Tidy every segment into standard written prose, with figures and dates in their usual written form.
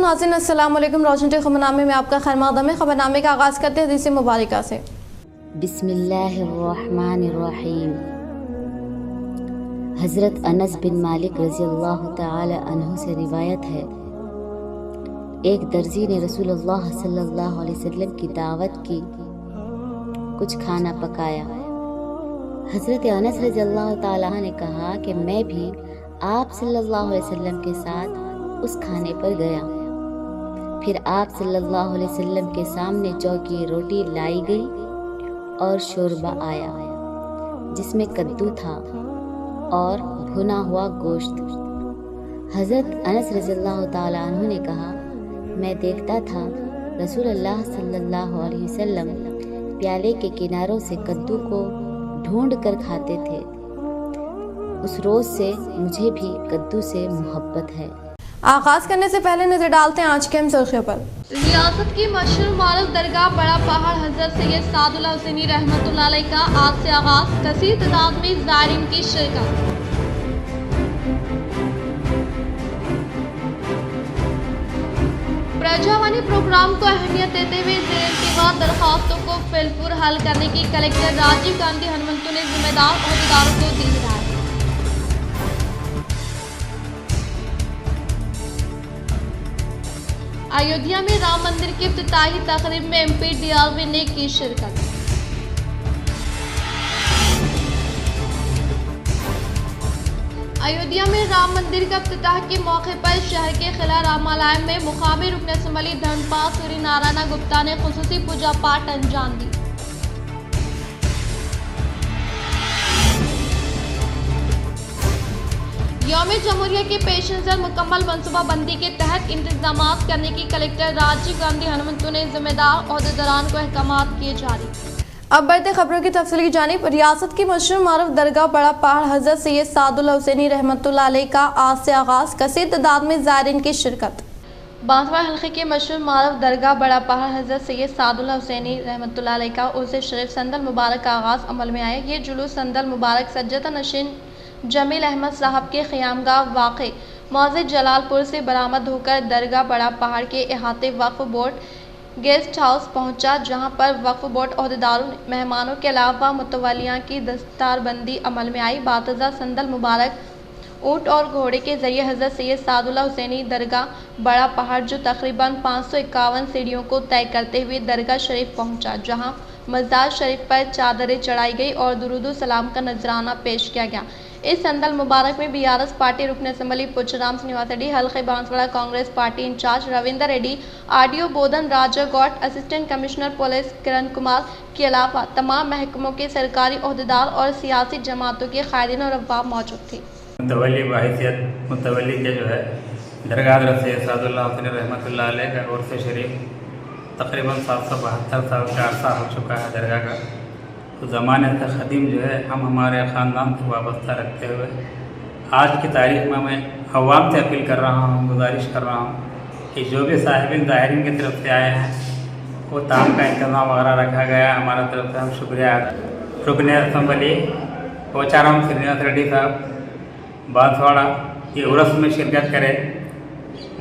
नाज़रीन अस्सलाम वालेकुम। रोशन टी खबरनामे में आपका खैर मक़दम है। खबरनामे का आगाज़ करते हैं हदीस मुबारका से। बिस्मिल्लाहिर्रहमानिर्रहीम। हज़रत अनस बिन मालिक रज़ियल्लाहु ताला अन्हु से रिवायत है, एक दर्जी ने रसूलुल्लाह सल्लल्लाहु अलैहि वसल्लम की दावत की, कुछ खाना पकाया। हज़रत अनस रज़ियल्लाहु ताला ने कहा कि मैं भी आप सल्लल्लाहु अलैहि वसल्लम के साथ उस खाने पर गया। फिर आप सल्लल्लाहु अलैहि वसल्लम के सामने चौकी रोटी लाई गई और शोरबा आया जिसमें कद्दू था और भुना हुआ गोश्त। हज़रत अनस रज़ियल्लाहु ताला अन्हु ने कहा, मैं देखता था रसूलुल्लाह सल्लल्लाहु अलैहि वसल्लम प्याले के किनारों से कद्दू को ढूंढ कर खाते थे। उस रोज़ से मुझे भी कद्दू से मोहब्बत है। आगाज़ करने से पहले नजर डालते हैं आज के अहम सुर्खियों पर। रियासत की मशहूर मारूफ दरगाह बड़ा पहाड़ हज़रत सैयद सादुल्लाह हुसैनी रहमतुल्लाह अलैह का आज से आगाज, कसीर तादाद में ज़ायरीन की शिरकत। प्रजावानी प्रोग्राम को अहमियत देते हुए ज़ेर-ए-इंतज़ार दरखास्तों को फिलपुर हल करने की कलेक्टर राजीव गांधी हनुमंतु ने जिम्मेदार अहदेदारों को दी हिदायत। अयोध्या में राम मंदिर की इफ्तिताही तकरीब में MP DRV ने की शिरकत। अयोध्या में राम मंदिर का इफ्तिताह के मौके पर शहर के किला रामालय में मुकामी रुकन असम्बली धर्मपाल सूर्य नारायण गुप्ता ने खुसूसी पूजा पाठ अंजाम दी। यौम जमहूरिया के पेश नज़र मुकम्मल मनसूबाबंदी के तहत इंतजामात करने की कलेक्टर राजीव गांधी हनुमंतु ने जिम्मेदार अहदेदारान को अहकामात किए जारी। अब बढ़ते खबरों की तफसील की जानिब। रियासत की मशहूर मारूफ दरगाह बड़ा पहाड़ हज़रत सैयद सादुल्लाह हुसैनी रहमतुल्लाह अलैह का आज से आगाज़, कसीर तादाद में ज़ायरीन की शिरकत। बांसवाड़ा हल्के के मशहूर मारूफ दरगाह बड़ा पहाड़ हज़रत सैयद सादुल्लाह हुसैनी रहमतुल्लाह अलैह का उर्स शरीफ संदल मुबारक का आगाज़ अमल में आया। ये जुलूस संदल मुबारक सज्जता नशीन जमील अहमद साहब के क़यामगाह वाक़ मस्जिद जलालपुर से बरामद होकर दरगाह बड़ा पहाड़ के अहाते वक्फ बोर्ड गेस्ट हाउस पहुंचा, जहां पर वक्फ बोर्ड अहदेदारों मेहमानों के अलावा मुतवल्लियां की दस्तारबंदी अमल में आई। बातज़ा संदल मुबारक ऊँट और घोड़े के जरिए हज़रत सैयद सादुल्लाह हुसैनी दरगाह बड़ा पहाड़ जो तकरीबन 551 सीढ़ियों को तय करते हुए दरगाह शरीफ पहुंचा, जहां मज़ार शरीफ पर चादरें चढ़ाई गई और दुरूद सलाम का नजराना पेश किया गया। इस संदल मुबारक में BRS पार्टी रुकन असम्बली पुच्छराम श्रीनिवास रेड्डी, हल्के Banswada Congress party incharge Ravinder Reddy, RDO Bodhan Raja Goud, assistant commissioner police Kiran Kumar के अलावा तमाम महकमों के सरकारी अहदेदार और सियासी जमातों के कायदीन और अहबाब मौजूद थे। मुतवल्ली के जो है दरगाह हज़रत सैयद सादुल्लाह हुसैनी रहमतुल्लाह अलैह का उर्स शरीफ तकरीबन 772 साल का अरसा हो चुका है दरगाह का। तो ज़माने से ख़दीम जो है हम हमारे ख़ानदान से वाबस्ता रखते हुए आज की तारीख़ में मैं अवाम से अपील कर रहा हूँ, गुजारिश कर रहा हूँ कि जो भी साहिबीन ज़ाहिरीन की तरफ से आए हैं वो ताम का इंतज़ाम वगैरह रखा गया। हमारा तरफ से हम शुक्रिया रुकन असम्बली पोचाराम श्रीनिवास रेड्डी साहब बांसवाड़ा ये उर्स में शिरकत करें,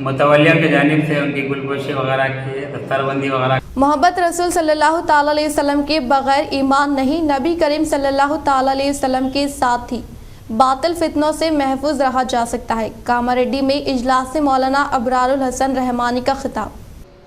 मुतवल्लियों की जानिब से उनकी गुलपोशी वगैरह की, दस्तारबंदी वगैरह। मोहब्बत रसूल सल्लल्लाहु ताला अलैहि वसल्लम के बगैर ईमान नहीं। नबी करीम सल्लल्लाहु ताला अलैहि वसल्लम के साथ ही बातिल फितनों से महफूज रहा जा सकता है। कामारेड्डी में इजलास से मौलाना अबरारुल हसन रहमानी का खिताब।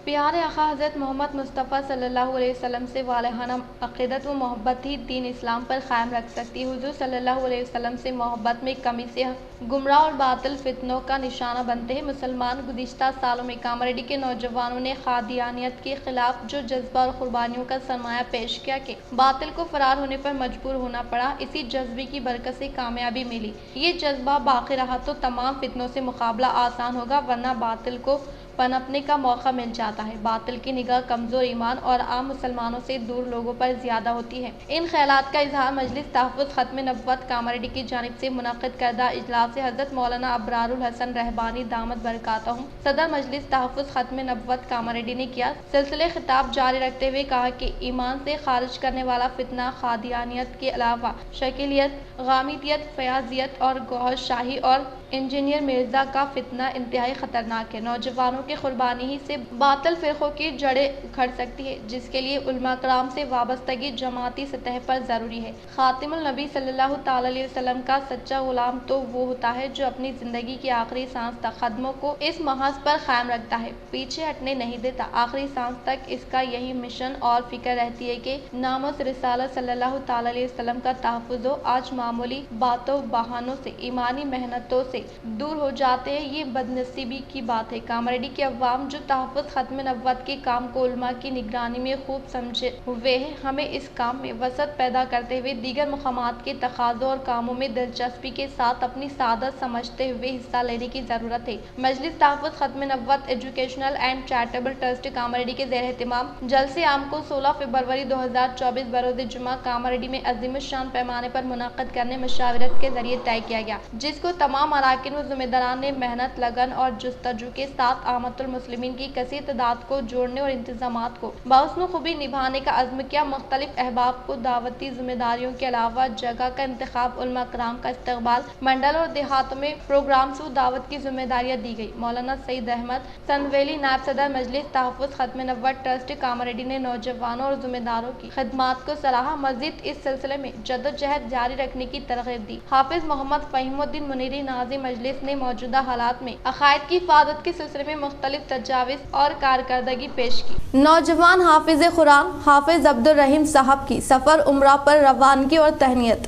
प्यारे आका हज़रत मोहम्मद मुस्तफ़ा सल्लल्लाहु अलैहि वसल्लम से वालहाना अक़ीदत व मोहब्बत ही दीन इस्लाम पर क़ायम रख सकती है। हुज़ूर सल्लल्लाहु अलैहि वसल्लम से मोहब्बत में कमी से गुमराह और बातिल फितनों का निशाना बनते हैं। मुसलमान गुज़िश्ता सालों में कामारेड्डी के नौजवानों ने क़ादियानियत के ख़िलाफ़ जो जज्बा और क़ुर्बानियों का सरमाया पेश किया कि बातिल को फ़रार होने पर मजबूर होना पड़ा, इसी जज्बे की बरकत से कामयाबी मिली। ये जज्बा बाक़ी रहा तो तमाम फितनों से मुकाबला आसान होगा, वरना बातिल को पनपने का मौका मिल जाता जाता है। बातिल की निगाह कमजोर ईमान और आम मुसलमानों से दूर लोगों पर ज्यादा होती है। इन ख्यालात का इजहार मजलिस तहफ़्फ़ुज़ खत्म नबुव्वत कामारेड्डी की जानिब से मुनक़्क़िद करदा इजलास से हज़रत मौलाना अबरारुल हसन रहबानी दामत बरकातहुम सदर मजलिस तहफ़्फ़ुज़ खत्म नबुव्वत कामारेड्डी ने किया। सिलसिले खिताब जारी रखते हुए कहा कि ईमान से खारिज करने वाला फितना खादियानियत के अलावा शकीलियत, गामिदियत, फयाजियत और गौहर शाही और इंजीनियर मिर्जा का फितना इंतहाई खतरनाक है। नौजवानों की कुर्बानी ही से बातिल फिरकों की जड़ें उखड़ सकती है, जिसके लिए उलमा कराम से वाबस्तगी जमाती सतह पर जरूरी है। खातिमुल नबी सल्लल्लाहु तआला अलैहि वसल्लम का सच्चा गुलाम तो वो होता है जो अपनी जिंदगी की आखिरी सांस तक कदमों को इस महाज पर कायम रखता है, पीछे हटने नहीं देता। आखिरी सांस तक इसका यही मिशन और फिक्र रहती है कि नामो से रिसालत सल्लल्लाहु तआला अलैहि वसल्लम का तहफ़्फ़ुज़ हो। आज मामूली बातों बहानों से, ईमानी मेहनतों से दूर हो जाते हैं, ये बदनसीबी की बात है। कामारेड्डी के अवाम जो तहफ़्फ़ुज़ खत्म नबुव्वत के काम को उलमा की निगरानी में खूब समझे हुए हैं, हमें इस काम में वसअत पैदा करते हुए दीगर मकामात के तकाज़ों और कामों में दिलचस्पी के साथ अपनी सादत समझते हुए हिस्सा लेने की ज़रूरत है। Majlis Tahaffuz Khatm Nabuwwat educational and charitable trust Kamareddy के ज़ेर एहतिमाम जलसे आम को 16 फरवरी 2024 बरोज़ जुमा कामारेड्डी में अज़ीमुश्शान पैमाने पर मुनक़्क़िद करने मशावरत के जरिए तय किया गया, जिसको तमाम अराकीन व ज़िम्मेदारान ने मेहनत, लगन और जुस्तजू के साथ आमतुल मुस्लिमीन की कसीर तादाद को जोड़ने और इंतज़ामात को बहुस्न खूबी निभाने का अज़्म किया। मुख्तलिफ अहबाब को दावती जिम्मेदारियों के अलावा जगह का इंतखाब, उलमा कराम का इस्तक़बाल, मंडल और देहातों में प्रोग्राम से दावत की जिम्मेदारियाँ दी गई। मौलाना सईद अहमद संदवेली नायब सदर मजलिस तहफ़्फ़ुज़ खत्म नबुव्वत ट्रस्ट कामारेड्डी ने नौजवानों और जिम्मेदारों की खिदमात को सराहा। मज़ीद इस सिलसिले में जद्दोजहद जारी रखने की तरग़ीब दी। हाफिज मोहम्मद फ़हीमुद्दीन मुनीरी नाज़िम मजलिस ने मौजूदा हालात में अक़ायद की हिफाज़त के सिलसिले में मुख्तलिफ तजावीज़ और कारकर्दगी पेश की। नौजवान हाफिज कुरान हाफिज अब्दुल रहीम साहब की सफ़र उम्रा पर रवानगी और तहनीत।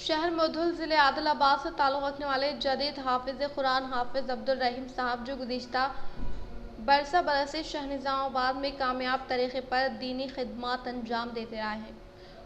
शहर मोधुल ज़िले आदिलाबाद से ताल्लुक़ रखने वाले जदीद हाफिज कुरान हाफिज अब्दुल रहीम साहब जो गुज़िश्ता बरसा बरस से शहर निज़ामाबाद में कामयाब तरीक़े पर दीनी खिदमात अंजाम देते रहे हैं।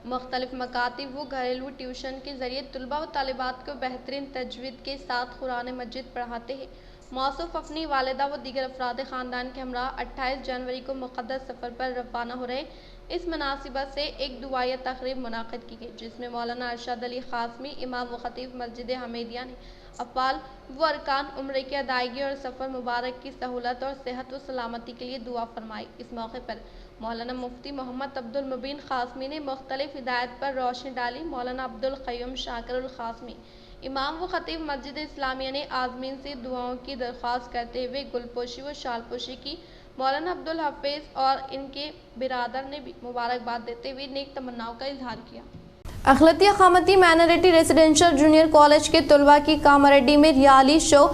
मुख्तलिफ मकातिब व घरेलू ट्यूशन के ज़रिए तलबा व तालिबात को बेहतरीन तजवीद के साथ कुरान मजीद पढ़ाते हैं। मौसूफ़ अपनी वालिदा व दीगर अफराद ख़ानदान के हमरा 28 जनवरी को मुक़द्दस सफ़र पर रवाना हो रहे। इस मुनासिबत से एक दुआया तक़रीब मुनाक़िद की गई, जिसमें मौलाना अरशद अली क़ासमी इमाम व ख़तीब मस्जिद हमीदिया ने अफ़आल व अरकान उम्रे की अदायगी और सफ़र मुबारक की सहूलत और सेहत व सलामती के लिए दुआ फरमाई। इस मौके पर मौलाना मुफ्ती मोहम्मद अब्दुल मुबीन क़ासमी ने मुख्तलिफ हिदायत पर रोशनी डाली। मौलाना अब्दुल क़य्यूम शाकिरुल क़ासमी इमाम व ख़तीब मस्जिद इस्लामिया ने आज़मीन से दुआओं की दरख्वास्त करते हुए गुलपोशी व शालपोशी की। मौलाना अब्दुल हफीज़ और इनके बिरादर ने भी मुबारकबाद देते हुए नेक तमन्नाओं का इजहार किया। अखिलतिया खामती माइनॉरिटी रेजिडेंशियल जूनियर कॉलेज के तलबा की कामारेड्डी में रियाली शो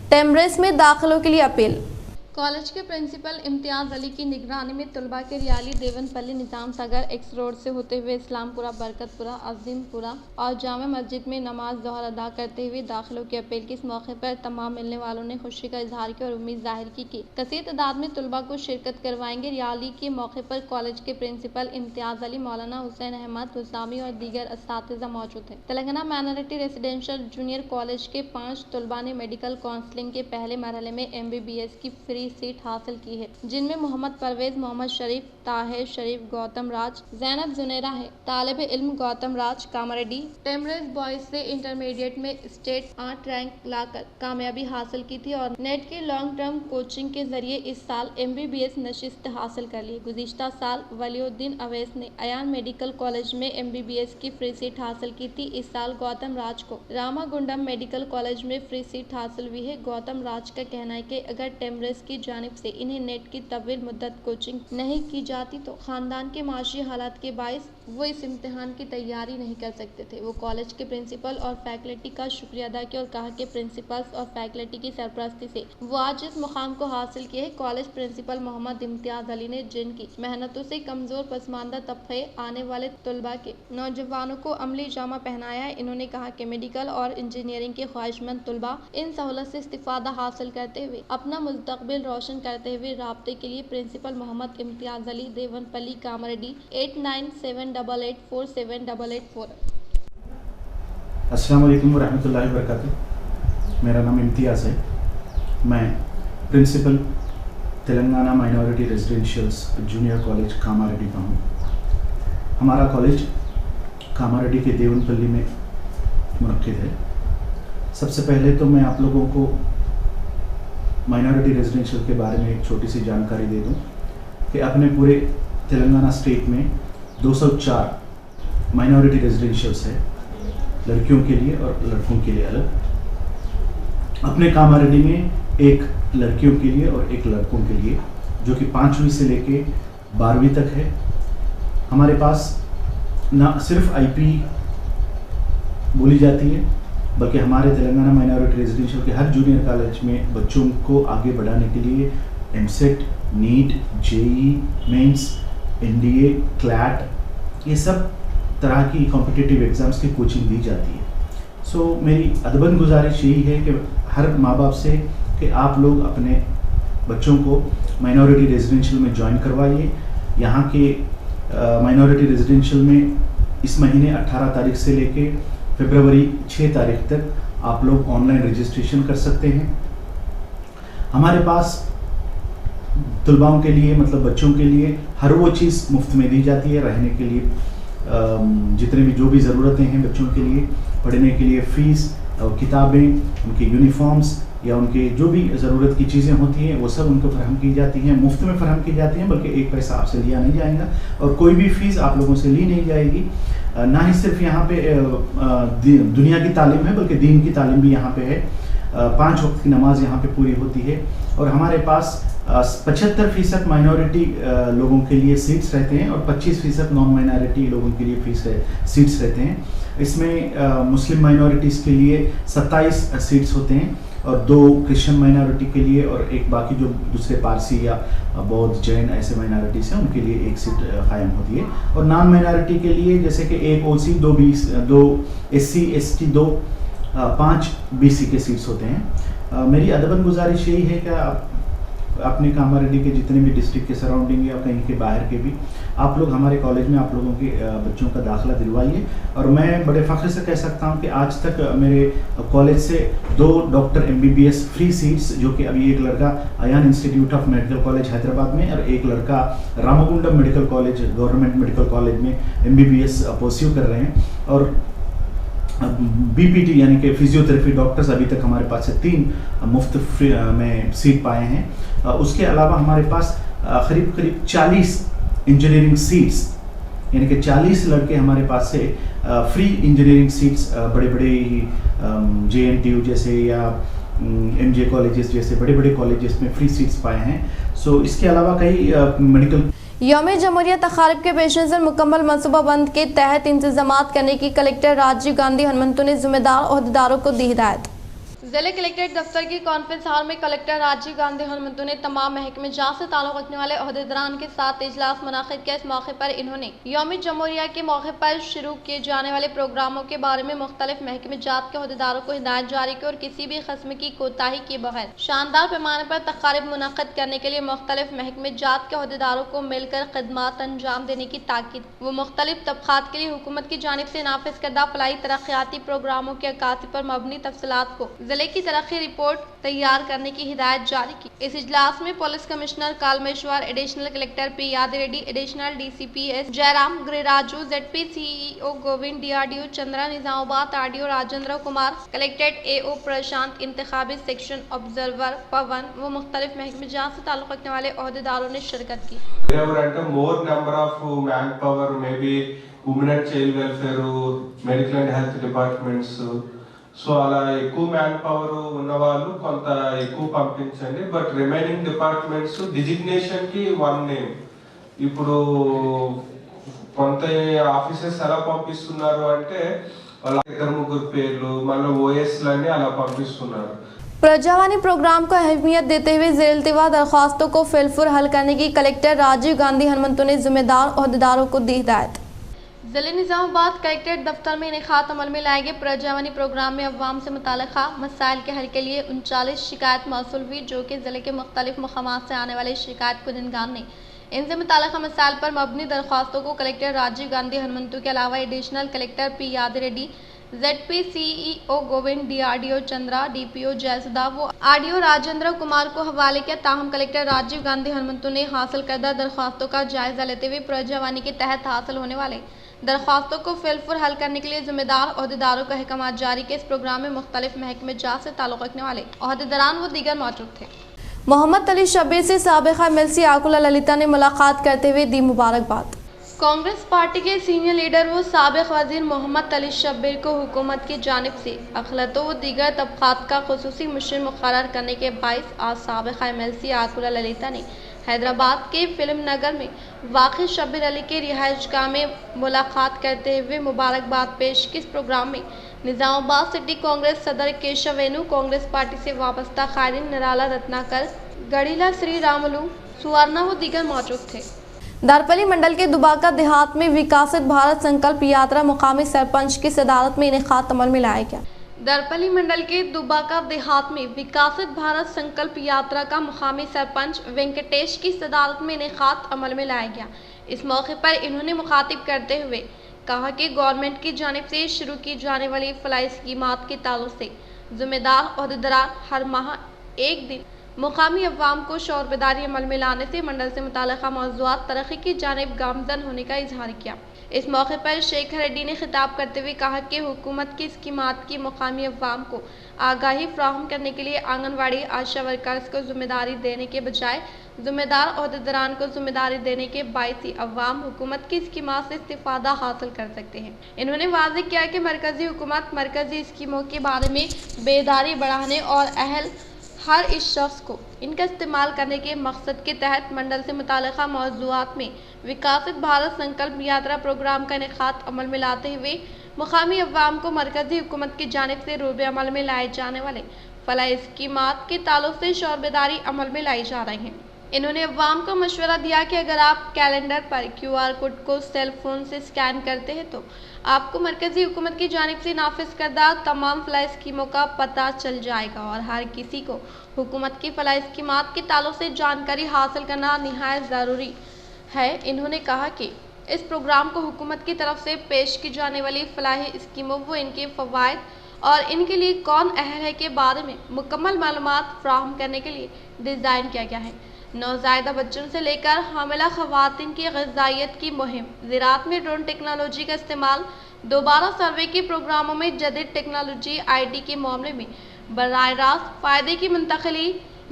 टेम्ब्रेस में दाखिलों के लिए अपील। कॉलेज के प्रिंसिपल इम्तियाज़ अली की निगरानी में तलबा के रियाली देवनपल्ली निज़ाम सागर एक्स रोड से होते हुए इस्लामपुरा, बरकतपुरा, अज़ीमपुरा और जामा मस्जिद में नमाज ज़ोहर अदा करते हुए दाखिलों की अपील की। इस मौके पर तमाम मिलने वालों ने खुशी का इजहार किया और उम्मीद जाहिर की कि कसीर तादाद में तलबा को शिरकत करवाएंगे। रियाली के मौके पर कॉलेज के प्रिंसिपल इम्तियाज़ अली, मौलाना हुसैन अहमद हुसामी और दीगर असातिज़ा मौजूद हैं। Telangana minority residential junior college के 5 तलबा ने मेडिकल काउंसलिंग के पहले मरहले में MBBS की फ्री सीट हासिल की है, जिनमें मोहम्मद परवेज, मोहम्मद शरीफ, ताहिर शरीफ, गौतम राज, जैनब जुनेरा है। तालिब इल्म गौतम राज कामारेड्डी टेम्ब्रेस बॉयज से इंटरमीडिएट में स्टेट 8 रैंक लाकर कामयाबी हासिल की थी और नेट की लॉन्ग टर्म कोचिंग के जरिए इस साल MBBS नशिस्त हासिल कर ली। गुज़िश्ता साल वलीउद्दीन अवैस ने अयान मेडिकल कॉलेज में MBBS की फ्री सीट हासिल की थी। इस साल गौतम राज को रामागुंडम मेडिकल कॉलेज में फ्री सीट हासिल हुई है। गौतम राज का कहना है कि अगर टेम्ब्रेस की जानिब से इन्हें नेट की तवील मुद्दत कोचिंग नहीं की जाती तो खानदान के माशी हालात के बायस वो इस इम्तिहान की तैयारी नहीं कर सकते थे। वो कॉलेज के प्रिंसिपल और फैकल्टी का शुक्रिया अदा किया और कहा कि प्रिंसिपल्स और फैकल्टी की सरपरस्ती से वो आज इस मुकाम को हासिल किए है। कॉलेज प्रिंसिपल मोहम्मद इम्तियाज़ अली ने जिनकी मेहनतों से कमजोर पसमानदा तबके आने वाले तलबा के नौजवानों को अमली जामा पहनाया है। इन्होंने कहा कि मेडिकल और इंजीनियरिंग के ख्वाहिशमंद तलबा इन सहूलत से इस्तिफादा हासिल करते हुए अपना मुस्तकबिल रोशन करते हुए राब्ते के लिए प्रिंसिपल मोहम्मद इम्तियाज़ अली, देवनपल्ली, कामारेड्डी 8978884788 अस्सलाम वालेकुम Telangana minority residentials junior college Kamareddy का हूँ। हमारा कॉलेज कामारेड्डी के देवनपल्ली में मुनक्किद है। सबसे पहले तो मैं आप लोगों को माइनॉरिटी रेजिडेंशियल के बारे में एक छोटी सी जानकारी दे दूं कि अपने पूरे तेलंगाना स्टेट में 204 माइनॉरिटी रेजिडेंशियल्स है, लड़कियों के लिए और लड़कों के लिए अलग। अपने कामारेड्डी में एक लड़कियों के लिए और एक लड़कों के लिए, जो कि 5वीं से लेके 12वीं तक है। हमारे पास ना सिर्फ आईपी बोली जाती है, बल्कि हमारे तेलंगाना माइनॉरिटी रेजिडेंशियल के हर जूनियर कॉलेज में बच्चों को आगे बढ़ाने के लिए EAMCET, NEET, JEE, mains, NDA, CLAT, ये सब तरह की कॉम्पिटिटिव एग्ज़ाम्स की कोचिंग दी जाती है। सो मेरी अदबन गुजारिश यही है कि हर माँ बाप से कि आप लोग अपने बच्चों को माइनॉरिटी रेजिडेंशियल में ज्वाइन करवाइए। यहाँ के माइनॉरिटी रेजिडेंशियल में इस महीने 18 तारीख से लेके फरवरी 6 तारीख तक आप लोग ऑनलाइन रजिस्ट्रेशन कर सकते हैं। हमारे पास तलबाओं के लिए, मतलब बच्चों के लिए हर वो चीज़ मुफ्त में दी जाती है। रहने के लिए जितने भी जो भी ज़रूरतें हैं बच्चों के लिए, पढ़ने के लिए फ़ीस और किताबें, उनके यूनिफॉर्म्स या उनके जो भी ज़रूरत की चीज़ें होती हैं वो सब उनको फराहम की जाती हैं, मुफ्त में फराहम की जाती हैं, बल्कि एक पैसा आपसे लिया नहीं जाएगा और कोई भी फ़ीस आप लोगों से ली नहीं जाएगी। ना ही सिर्फ यहाँ पे दुनिया की तालीम है, बल्कि दीन की तालीम भी यहाँ पे है। 5 वक्त की नमाज यहाँ पे पूरी होती है और हमारे पास 75% माइनॉरिटी लोगों के लिए सीट्स रहते हैं और 25% नॉन माइनॉरिटी लोगों के लिए सीट्स रहते हैं। इसमें मुस्लिम माइनॉरिटीज़ के लिए 27 सीट्स होते हैं और 2 क्रिश्चियन माइनॉरिटी के लिए और एक बाकी जो दूसरे पारसी या बौद्ध, जैन ऐसे माइनॉरिटीज़ हैं उनके लिए एक सीट कायम होती है। और नॉन माइनॉरिटी के लिए जैसे कि 1 ओसी, 2 SC, ST, 5 BC के सीट्स होते हैं। मेरी अदबन गुजारिश यही है कि आप अपने कामारेड्डी के जितने भी डिस्ट्रिक्ट के सराउंडिंग या कहीं के बाहर के भी आप लोग हमारे कॉलेज में आप लोगों के बच्चों का दाखिला दिलवाइए। और मैं बड़े फ़ख्र से कह सकता हूं कि आज तक मेरे कॉलेज से 2 डॉक्टर MBBS फ्री सीट्स, जो कि अभी एक लड़का Ayaan institute of medical college Hyderabad में और एक लड़का Ramagundam medical college, government medical college में MBBS परस्यू कर रहे हैं। और BPT यानी कि फिजियोथेरेपी डॉक्टर्स अभी तक हमारे पास से 3 मुफ्त में सीट पाए हैं। उसके अलावा हमारे पास करीब 40 इंजीनियरिंग सीट्स, यानी कि 40 लड़के हमारे पास से फ्री इंजीनियरिंग सीट्स बड़े JNTU जैसे या MJ कॉलेजेस जैसे बड़े कॉलेजेस में फ्री सीट्स पाए हैं। सो इसके अलावा कई मेडिकल यौम जमहूरिया तक़ारिब के पेश नज़र मुकम्मल मनसूबाबंद के तहत इंतजामात करने की कलेक्टर राजीव गांधी हनुमंतु ने जिम्मेदार ओहदेदारों को दी हिदायत। जिले कलेक्ट्रेट दफ्तर की कॉन्फ्रेंस हॉल में कलेक्टर राजीव गांधी हनुमंतु ने तमाम महकमे जात से ताल्लुक़ रखने वाले ओहदेदारान के साथ इजलास मुनाक़िद किया। इस मौके पर इन्होंने यौम जमहूरिया के मौके पर शुरू किए जाने वाले प्रोग्रामों के बारे में मुख्तलिफ महकमे जात के ओहदेदारों को हिदायत जारी की और किसी भी किस्म की कोताही के बगैर शानदार पैमाने पर तक़ारिब मुनाक़िद करने के लिए मुख्तलिफ महकमे जात के ओहदेदारों को मिलकर खिदमात अंजाम देने की ताकीद। वो मुख्तलिफ तबक़ात के लिए हुकूमत की जानिब से नाफिज करदा फलाही तरक्याती प्रोग्रामों के अक्कासी पर मबनी तफसीलात को जिले की तरक्की रिपोर्ट तैयार करने की हिदायत जारी की। इस इजलास में police commissioner Kalmeshwar, additional collector P Yadav Reddy, additional DCP S Jairam, Gruhraju, ZP CEO Govind, DRDO Chandra, Nizamabad RDO Rajendra Kumar, collectorate AO Prashant, इंतखाबी सेक्शन ऑब्जर्वर पवन व मुख्तलिफ महकमे जात से ताल्लुक़ रखने वाले ओहदेदारों ने शिरकत की। more number of manpower, maybe women and child welfare, medical and health departments. So అలా ఎక్కువ మ్యాన్ పవర్ ఉన్న వాళ్ళు కొంత ఎక్కువ పంపించండి. బట్ రిమైనింగ్ డిపార్ట్మెంట్స్ డిజిగ్నేషన్కి 1 నేమ్. ఇప్పుడు కొంత ఆఫీసర్స్ ఎలా పంపిస్తున్నారు అంటే వాళ్ళ 2-3 పేర్లు, మళ్ళీ OSలన్నీ అలా పంపిస్తున్నారు. प्रजावानी प्रोग्राम को अहमियत देते हुए ज़ेर-इल्तिवा दरख्वास्तों को फिलफुर हल करने की कलेक्टर राजीव गांधी हनुमंतु ने जिम्मेदार ओहदेदारों को दी हिदायत। जिले निजामाबाद कलेक्ट्रेट दफ्तर में इनेकात अमल में लाए गए प्रजावानी प्रोग्राम में अवाम से मुताल्लिक़ा मसाइल के हल के लिए 39 शिकायत मौसूल हुई, जो कि ज़िले के मुख्तलिफ मकामात से आने वाले शिकायत कुनिंदगान ने इनसे मुताल्लिक़ा मसाइल पर मबनी दरख्वास्तों को कलेक्टर राजीव गांधी हनुमंतु के अलावा additional collector P Yadav Reddy, ZP CEO Govind, DRDO Chandra, DPO Jayasudha व RDO राजेंद्र कुमार को हवाले किया। ताहम कलेक्टर राजीव गांधी हनुमंतु ने हासिल करदा दरख्वास्तों का जायजा लेते हुए प्रजवानी के तहत हासिल होने वाले दरख्वास्तों को फिलफुर हल करने के लिए जिम्मेदार अहदेदारों को अहकाम जारी के इस प्रोग्राम में मुख्तलिफ महकमे जात से ताल्लुक़ रखने वाले अहदेदारान व दीगर मौजूद थे। मोहम्मद अली शब्बीर से साबिक़ा MLC आकुला ललिता ने मुलाकात करते हुए दी मुबारकबाद। कांग्रेस पार्टी के सीनियर लीडर व साबिक़ वज़ीर मोहम्मद अली शब्बीर को हुकूमत की जानिब से अखिलतों व दीगर तबक़ात का खुसूसी मुशीर मुक़र्रर करने के बाइस आज साबिक़ा MLC आकुला ललिता ने हैदराबाद के फिल्म नगर में वाक़ शब्बीर अली के रिहाइशगाह में मुलाकात करते हुए मुबारकबाद पेश की। इस प्रोग्राम में निज़ामाबाद सिटी कांग्रेस सदर केशव वेणु, कांग्रेस पार्टी से वाबस्ता क़ायदीन निराला रत्नाकर, गढ़ीला श्री रामुलु, सुवर्णा व दीगर मौजूद थे। दारपली मंडल के दुबाका देहात में विकसित भारत संकल्प यात्रा मुकामी सरपंच की सदारत में इनेकाद अमल में लाया गया। दारपली मंडल के दुबाका देहात में विकसित भारत संकल्प यात्रा का मुकामी सरपंच वेंकटेश की सदारत में इनेकाद अमल में लाया गया। इस मौके पर इन्होंने मुखातिब करते हुए कहा कि गवर्नमेंट की जानिब से शुरू की जाने वाली फलाई स्कीमात के ताल्लुक से जिम्मेदार अहदेदार हर माह एक दिन मुकामी अवाम को शौर बेदारी अमल में लाने से मंडल से मुताल्लिक़ा मौज़ूआत तरक्की की जानिब गामज़न होने का इजहार किया। इस मौके पर शेखर रेड्डी ने खिताब करते हुए कहा कि हुकूमत की स्कीमात की मुकामी अवाम को आगाही फ्राहम करने के लिए आंगनवाड़ी आशा वर्कर्स को जिम्मेदारी देने के बजाय जिम्मेदार अहदेदारान को जिम्मेदारी देने के बायस ही अवाम हुकूमत की स्कीमात से इस्तिफादा हासिल कर सकते हैं। इन्होंने वाज़ेह किया कि मरकज़ी हुकूमत मरकज़ी स्कीमों के बारे में बेदारी बढ़ाने और अहल हर इस शख्स को इनका इस्तेमाल करने के मकसद के तहत मंडल से मुताल्लिक़ा मौज़ूआत में विकसित भारत संकल्प यात्रा प्रोग्राम का इनेकाद अमल में लाते हुए मुकामी अवाम को मरकज़ी हुकूमत की जानिब से रूबे अमल में लाए जाने वाले फलाई स्कीमात के ताल्लुक से शौर बेदारी अमल में लाई जा रही हैं। इन्होंने अवाम को मशवरा दिया कि अगर आप कैलेंडर पर QR कोड को सेल फोन से स्कैन करते हैं तो आपको मरकज़ी हुकूमत की जानिब से नाफिज करदा तमाम फलाई स्कीमों का पता चल जाएगा और हर किसी को हुकूमत की फलाई स्कीमात के ताल्लुक से जानकारी हासिल करना निहायत ज़रूरी है। इन्होंने कहा कि इस प्रोग्राम को हुकूमत की तरफ से पेश की जाने वाली फलाही स्कीमों व इनके फ़वाइद और इनके लिए कौन अहल है के बारे में मुकम्मल मालूमात फ्राहम करने के लिए डिज़ाइन किया गया है। नौज़ायदा बच्चों से लेकर हामिला ख़वातीन की ग़िज़ाइयत की मुहिम, ज़राअत में ड्रोन टेक्नोलॉजी का इस्तेमाल, दोबारा सर्वे के प्रोग्रामों में जदीद टेक्नोलॉजी IT के मामले में बराह रास्त फ़ायदे की मुंतक़ली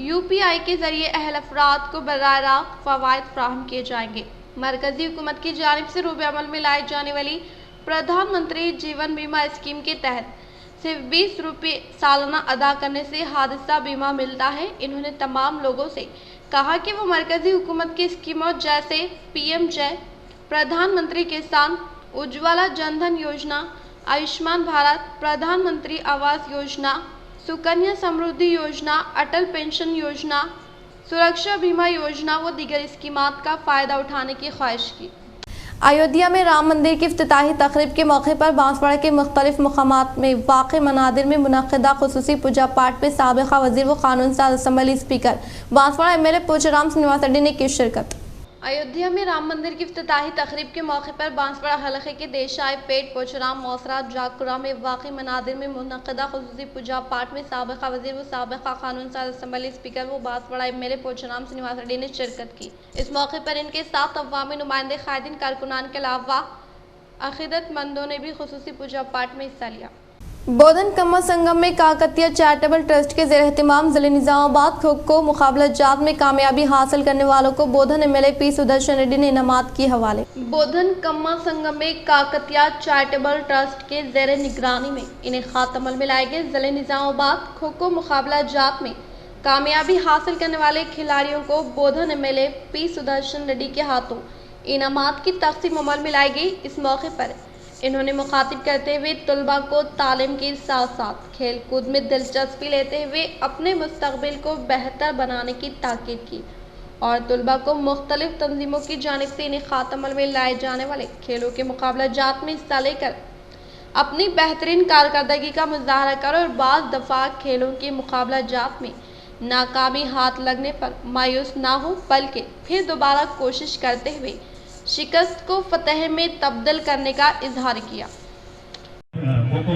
UPI के ज़रिए अहल अफराद को बराह रास्त फ़वाइद फ्राहम किए जाएंगे। मरकज़ी हुकूमत की जानिब से रूबे अमल में लाई जाने वाली प्रधानमंत्री जीवन बीमा स्कीम के तहत सिर्फ 20 रुपये सालाना अदा करने से हादसा बीमा मिलता है। इन्होंने तमाम लोगों से कहा कि वो मरकज़ी हुकूमत की स्कीमों जैसे PM जय, प्रधानमंत्री किसान उज्ज्वला जनधन योजना, आयुष्मान भारत, प्रधानमंत्री आवास योजना, सुकन्या समृद्धि योजना, अटल पेंशन योजना, सुरक्षा बीमा योजना व दीगर स्कीमात का फ़ायदा उठाने की ख्वाहिश की। अयोध्या में राम मंदिर की इफ्तिताही तक़रीब के मौके पर बांसवाड़ा के मुख्तलिफ मकामात में वाक़ मनादिर में मुनक़्क़दा खुसूसी पूजा पाठ में साबिक़ा वज़ीर व क़ानून साज़ assembly speaker Banswada MLA Pocharam Srinivas Reddy ने की शिरकत। अयोध्या में राम मंदिर की इफ्तिताही तक़रीब के मौके पर बांसवाड़ा हलक़े के देशाई पेट पोचराम मौसरा जाकुरा में वाक़ मनादिर में मुनक़्क़दा खुसूसी पूजा पाठ में साबिक़ा वज़ीर व साबिक़ा क़ानून साज़ असम्बली स्पीकर व बांसवाड़ा MLA पोचराम श्रीनिवास रेड्डी ने शिरकत की। इस मौके पर इनके साथ अवामी नुमाइंदे क़ायदीन कारकुनान के अलावा अक़ीदतमंदों ने भी खुसूसी पूजा पाठ में हिस्सा लिया। बोधन कम्मा संगम में काकतिया चैरिटेबल ट्रस्ट के ज़ेर एहतिमाम ज़िले निज़ामाबाद खो-खो मुकाबला जात में कामयाबी हासिल करने वालों को बोधन MLA P सुदर्शन रेड्डी ने इनामात किए हवाले। बोधन कम्मा संगम में काकतिया चैरिटेबल ट्रस्ट के ज़ेर निगरानी में इनेकाद अमल में लाए गए ज़िले निज़ामाबाद खो-खो मुकाबला जात में कामयाबी हासिल करने वाले खिलाड़ियों को बोधन MLA P सुदर्शन रेड्डी के हाथों इनामात की तक़सीम अमल में लाई गई। इस मौके पर इन्होंने मुखातिब करते हुए तलबा को तालीम के साथ साथ खेल कूद में दिलचस्पी लेते हुए अपने मुस्तक़बिल को बेहतर बनाने की ताकीद की और तलबा को मुख्तलिफ तंजीमों की जानिब से इनेकाद अमल में लाए जाने वाले खेलों के मुकाबला जात में हिस्सा लेकर अपनी बेहतरीन कारकर्दगी का मुजाहरा कर और बाज़ दफ़ा खेलों के मुकाबला जात में नाकामी हाथ लगने पर मायूस ना हो बल्कि फिर दोबारा कोशिश करते हुए शिकस्त को फतह में तब्दील करने का इजहार किया। మాకు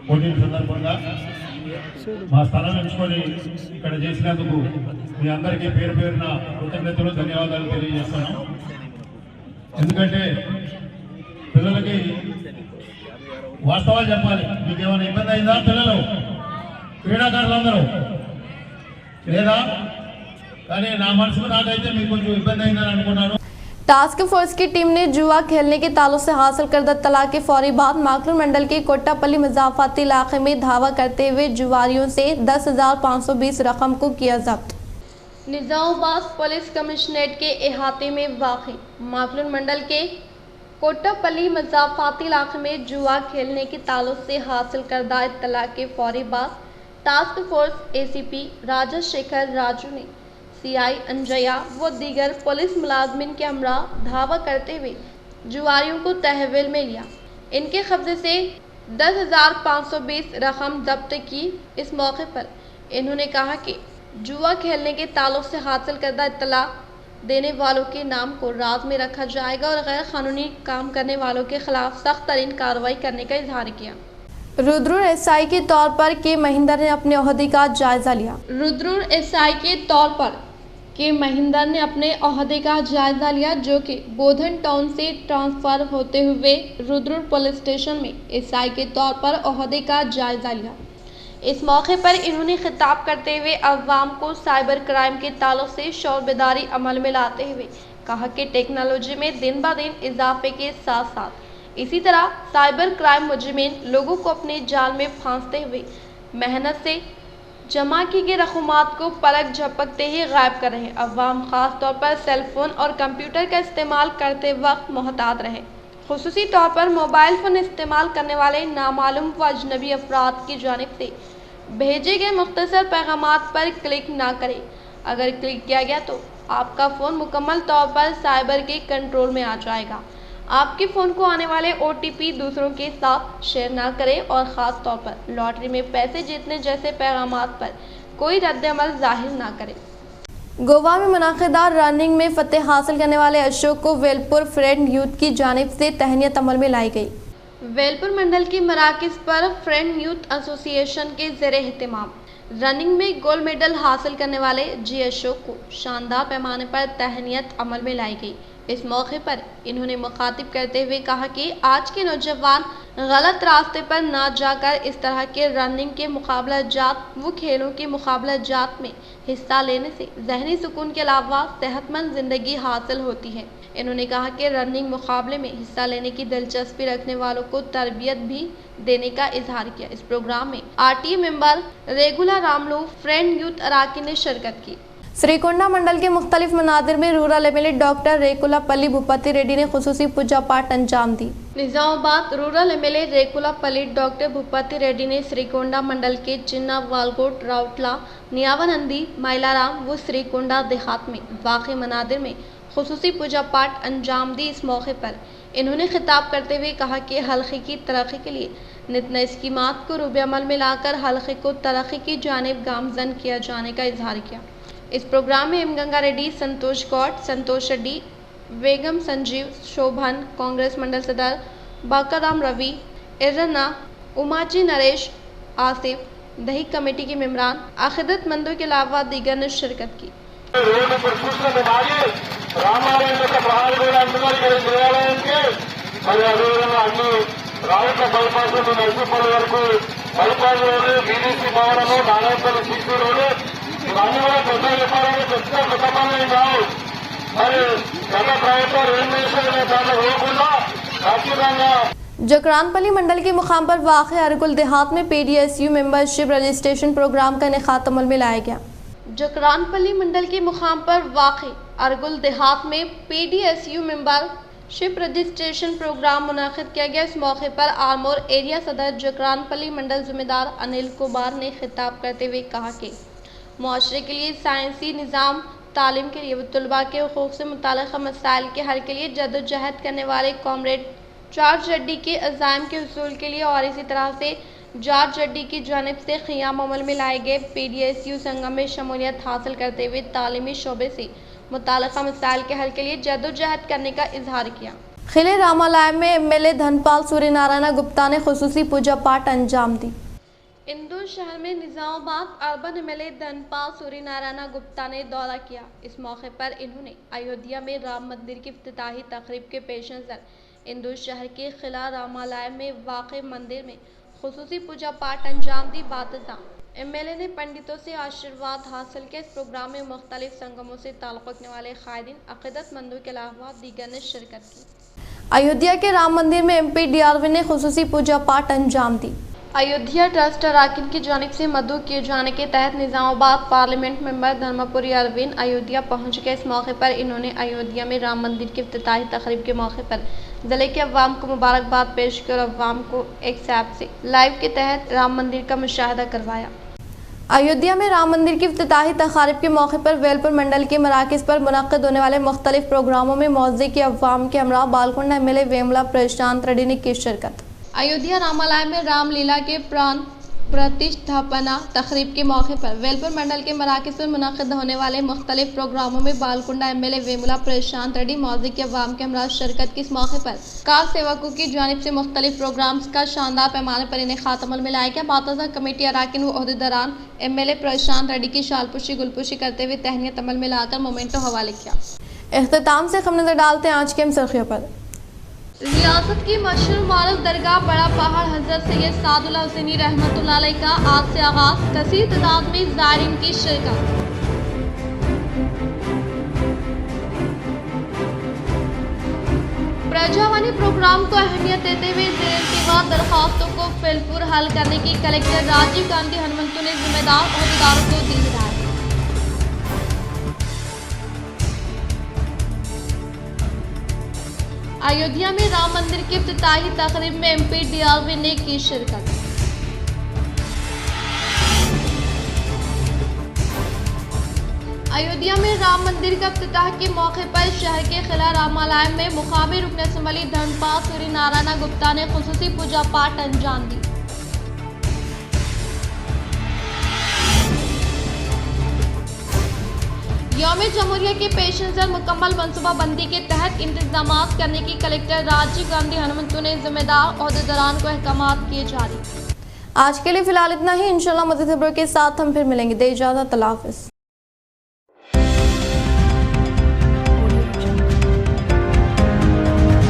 పోటీల సందర్భంగా మా స్థలాన్ని ఎంచుకొని ఇక్కడ చేసినందుకు మీ అందరికీ పేరు పేరున కృతజ్ఞతలు ధన్యవాదాలు తెలియజేస్తున్నాం. ఎందుకంటే పిల్లలకి వాస్తవాలు చెప్పాలి. మీకు ఏమైనా ఇబ్బంది అయిందా పిల్లలు క్రీడాకారులందరూ లేదా? కానీ నా మనసుకు నాకైతే మీకు కొంచెం ఇబ్బంది అయిందని అనుకున్నాను. टास्क फोर्स की टीम ने जुआ खेलने के ताल्लुक से हासिल करदा तलाक के फौरी बाद माकलून मंडल के कोट्टापल्ली मजाफाती इलाके में धावा करते हुए जुआरियों से 10,520 रकम को किया जब्त। निजामाबाद पुलिस कमिश्नरेट के अहाते में वाक़ई माकलून मंडल के कोट्टापल्ली मजाफाती इलाके में जुआ खेलने के ताल्लुक से हासिल करदा तलाक के फौरी बाद task force ACP Rajasekhar Raju ने CI अंजया व दीगर पुलिस मुलाजमिन के हमरा धावा करते हुए जुआरियों को तहवील में लिया। इनके कब्जे से 10,520 रकम जब्त की। इस मौके पर इन्होंने कहा कि जुआ खेलने के ताल्लुक से हासिल करदा इत्तला देने वालों के नाम को राज में रखा जाएगा और गैर कानूनी काम करने वालों के खिलाफ सख्त तरीन कार्रवाई करने का इजहार किया। रुद्रुर SI के तौर पर के महिंदर ने अपने ओहदे का जायजा लिया। रुद्रुर SI के तौर पर के महिंदर ने अपने ओहदे का जायजा लिया, जो कि बोधन टाउन से ट्रांसफर होते हुए रुद्रुर पुलिस स्टेशन में SI के तौर पर ओहदे का जायजा लिया। इस मौके पर इन्होंने खिताब करते हुए अवाम को साइबर क्राइम के ताल्लुक से शौर बेदारी अमल में लाते हुए कहा कि टेक्नोलॉजी में दिन ब दिन इजाफे के साथ साथ इसी तरह साइबर क्राइम मुजरिमीन लोगों को अपने जाल में फांसते हुए मेहनत से जमा की गई रकूमात को पलक झपकते ही गायब कर रहे। अवाम ख़ास तौर पर सेलफोन और कंप्यूटर का इस्तेमाल करते वक्त मोहतात रहे। खुसूसी तौर पर मोबाइल फ़ोन इस्तेमाल करने वाले नामालूम व अजनबी अफराद की जानिब से भेजे गए मुख्तसर पैगामात पर क्लिक ना करें। अगर क्लिक किया गया तो आपका फ़ोन मुकम्मल तौर पर साइबर के कंट्रोल में आ जाएगा। आपके फ़ोन को आने वाले OTP दूसरों के साथ शेयर ना करें और ख़ास तौर पर लॉटरी में पैसे जीतने जैसे पैगामात पर कोई रद्द-ए-अमल जाहिर ना करें। गोवा में मुनाक़िदा रनिंग में फतेह हासिल करने वाले अशोक को वेलपुर फ्रेंड यूथ की जानिब से तहनीत अमल में लाई गई। वेलपुर मंडल की मराकज़ पर फ्रेंड यूथ एसोसिएशन के ज़ेरे एहतमाम रनिंग में गोल्ड मेडल हासिल करने वाले G अशोक को शानदार पैमाने पर तहनीत अमल में लाई गई। इस मौके पर इन्होंने मुखातिब करते हुए कहा कि आज के नौजवान गलत रास्ते पर ना जाकर इस तरह के रनिंग के मुकाबला जात व खेलों के मुकाबला जात में हिस्सा लेने से जहनी सुकून के अलावा सेहतमंद ज़िंदगी हासिल होती है। इन्होंने कहा कि रनिंग मुकाबले में हिस्सा लेने की दिलचस्पी रखने वालों को तरबियत भी देने का इजहार किया। इस प्रोग्राम में RTA member Regula Ramulu friend youth अराकीन ने शिरकत की। श्रीकोंडा मंडल के मुख्तलिफ मनादिर में rural MLA doctor Rekulapalli Bhupathi Reddy ने खुसूसी पूजा पाठ अंजाम दी। Nizamabad rural MLA Rekulapalli doctor Bhupathi Reddy ने श्रीकोंडा मंडल के चिन्ना वालकोट राउटला नियावनंदी माइलाराम व श्रीकोंडा देहात में वाक़ई मनादिर में खुसूसी पूजा पाठ अंजाम दी। इस मौके पर इन्होंने खिताब करते हुए कहा कि हल्के की तरक्की के लिए नित नए स्कीमात को रूबे अमल में लाकर हल्के को तरक्की की जानिब गामजन किया जाने का इजहार किया। इस प्रोग्राम में M गंगा रेड्डी, संतोष गौड़, संतोष रेड्डी, बेगम संजीव, शोभन, कांग्रेस मंडल सदर बाकाराम रवि, इरना, उमाजी नरेश, आसिफ, दही कमेटी के मेम्बरान, अकीदतमंदों के अलावा दीगर ने शिरकत की। जकरानपल्ली मंडल के मुकाम पर वाक़ अरगुल देहात में PDSU मेंबरशिप रजिस्ट्रेशन प्रोग्राम का इनेकाद अमल में लाया गया। जकरानपल्ली मंडल के मुकाम पर वाक़ अरगुल देहात में PDSU मेंबरशिप रजिस्ट्रेशन प्रोग्राम मुनाकिद किया गया। इस मौके पर आर्मोर एरिया सदर जकरानपल्ली मंडल ज़िम्मेदार अनिल कुमार ने खिताब करते हुए कहा कि मुआशरे के लिए साइंसी निज़ाम तालीम के लिए व तलबा के हुकूक़ से मुताल्लिक़ मसाइल के हल के लिए जद्दोजहद करने वाले कॉमरेड जॉर्ज रेड्डी के अज़ाइम के हुसूल के लिए और इसी तरह से जॉर्ज रेड्डी की जानिब से क़ियाम अमल में लाए गए PDSU संगम में शमूलियत हासिल करते हुए तालीमी शोबे से मुताल्लिक़ मसाइल के हल के लिए जद्दोजहद करने का इजहार किया। खिले रामालय में एमएलए धनपाल सूर्यनारायण गुप्ता ने खुसूसी पूजा पाठ अंजाम दी। इंदौर शहर में निजामाबाद अर्बन एमएलए धनपाल सूर्यनारायण गुप्ता ने दौरा किया। इस मौके पर इन्होंने अयोध्या में राम मंदिर की इफ्तिताही तकरीब के पेश नज़र इंदौर शहर के खिला रामालय में वाक़ मंदिर में खुसूसी पूजा पाठ अंजाम दी। बादशाह एमएलए ने पंडितों से आशीर्वाद हासिल किया। इस प्रोग्राम में मुख्तलिफ संगमों से ताल्लुक़ रखने वाले क़ायदीन अक़ीदतमंदों के अलावा दीगर ने शिरकत की। अयोध्या के राम मंदिर में MP DRV ने खुसूसी पूजा पाठ अंजाम दी। अयोध्या ट्रस्ट अराकीन की जानिब से मदऊ किए जाने के तहत निजामाबाद पार्लियामेंट मेंबर धर्मपुरी अरविंद अयोध्या पहुंच गए। इस मौके पर इन्होंने अयोध्या में राम मंदिर की इफ्तिताही तकरीब के मौके पर ज़िले के अवाम को मुबारकबाद पेश की और अवाम को एक ऐप से लाइव के तहत राम मंदिर का मुशाहिदा करवाया। अयोध्या में राम मंदिर की इफ्तिताही तक़रीब के मौके पर वेलपुर मंडल के मराकज़ पर मुनक़्क़िद होने वाले मुख्तलिफ प्रोग्रामों में मौज़े की अवाम के हमरा बालकुंडा एमएलए वेमुला प्रशांत रेड्डी ने की शिरकत। अयोध्या रामालय में रामलीला के प्राण प्रतिष्ठापना तकरीब के मौके पर वेलपुर मंडल के मराकज़ पर मुनक़्क़िद होने वाले मुख्तलिफ प्रोग्रामों में बालकुंडा एमएलए वेमुला प्रशांत रेड्डी मौज़े की अवाम के हमरा शिरकत की। इस मौके पर कार सेवकों की जानिब से मुख्तलिफ प्रोग्राम्स का शानदार पैमाने पर इन्हें खातमल में लाया गया। बातज़ा कमेटी अराकीन व ओहदेदारान एमएलए प्रशांत रेड्डी की शालपुशी गुलपुशी करते हुए तहनीत अमल में लाकर मोमेंटो हवाले किया। इख्तिताम से हम नजर डालते हैं आज के सुर्खियों पर। रियासत की मशहूर मारूफ दरगाह बड़ा पहाड़ हजरत सैयद सादुल्लाह हुसैनी रहमतुल्लाह अलैह का आज से आगाज, कसीर तादाद में ज़ायरीन की शिरकत। प्रजावानी प्रोग्राम को अहमियत देते हुए ज़ेर-ए-इंतज़ार दरख्वास्तों को फिलपुर हल करने की कलेक्टर राजीव गांधी हनुमंतु ने जिम्मेदार अहदेदारों को दी हिदायत। अयोध्या में राम मंदिर की इफ्तिताही तकरीब में MP DRV ने की शिरकत। अयोध्या में राम मंदिर का इफ्तिताह के मौके पर शहर के खिला रामालय में मुकामी रुकन असम्बली धनपाल सूर्यनारायण गुप्ता ने खुसूसी पूजा पाठ अंजाम दी। यौम जमहूरिया के पेश नज़र मुकम्मल मनसूबाबंदी के तहत इंतजामात करने की कलेक्टर राजीव गांधी हनुमंतु ने जिम्मेदार ओहदेदारान को अहकामात किए जारी। आज के लिए फिलहाल इतना ही। इंशाल्लाह मज़ीद खबरों के साथ हम फिर मिलेंगे। दे इजाज़त, अल्लाह हाफ़िज़।